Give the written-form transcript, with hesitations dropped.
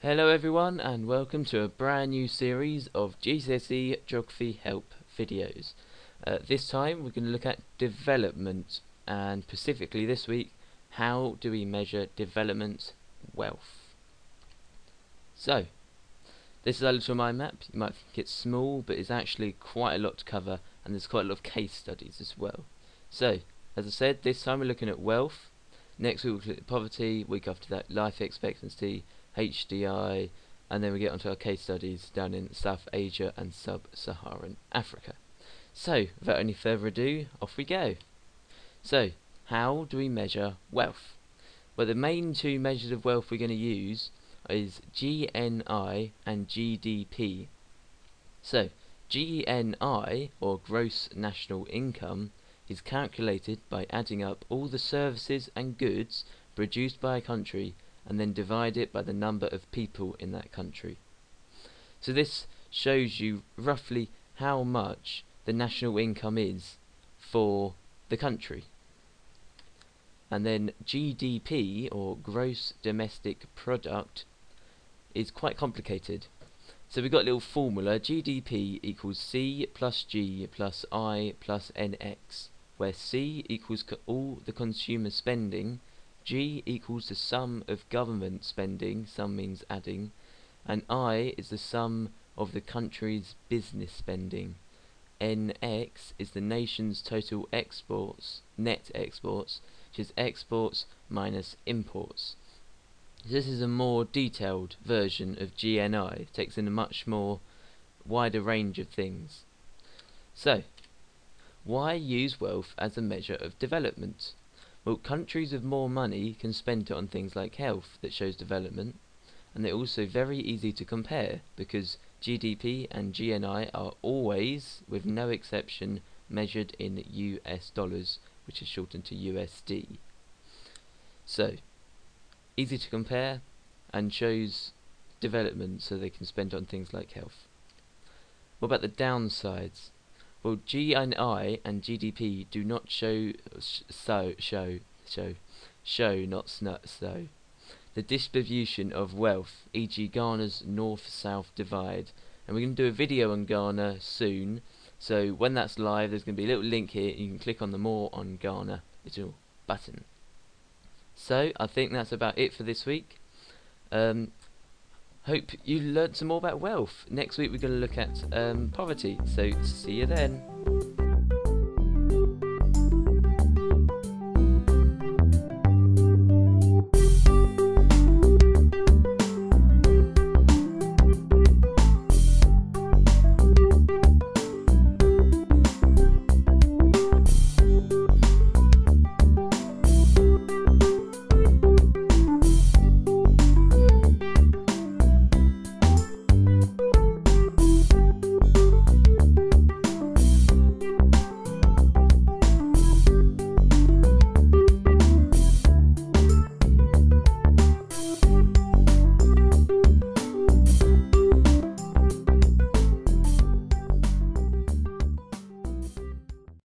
Hello everyone and welcome to a brand new series of GCSE Geography Help videos. This time we're going to look at development, and specifically this week, how do we measure development wealth? So, this is our little mind map. You might think it's small, but it's actually quite a lot to cover, and there's quite a lot of case studies as well. So, as I said, this time we're looking at wealth. Next week we'll look at poverty, week after that life expectancy, HDI, and then we get onto our case studies down in South Asia and Sub-Saharan Africa. So, without any further ado, off we go. So, how do we measure wealth? Well, the main two measures of wealth we're going to use is GNI and GDP. So, GNI, or gross national income, is calculated by adding up all the services and goods produced by a country and then divide it by the number of people in that country. So this shows you roughly how much the national income is for the country. And then GDP, or gross domestic product, is quite complicated. So we've got a little formula: GDP equals C plus G plus I plus NX, where C equals all the consumer spending, G equals the sum of government spending, sum means adding, and I is the sum of the country's business spending. NX is the nation's total exports, net exports, which is exports minus imports. This is a more detailed version of GNI. It takes in a much more wider range of things. So, why use wealth as a measure of development? Well, countries with more money can spend it on things like health, that shows development, and they're also very easy to compare because GDP and GNI are always, with no exception, measured in US dollars, which is shortened to USD. So, easy to compare and shows development, so they can spend on things like health. What about the downsides? Well, GNI and GDP do not show the distribution of wealth, e.g. Ghana's north-south divide. And we're going to do a video on Ghana soon, so when that's live there's going to be a little link here, and you can click on the More on Ghana little button. So I think that's about it for this week. Hope you learned some more about wealth. Next week we're going to look at poverty, so see you then.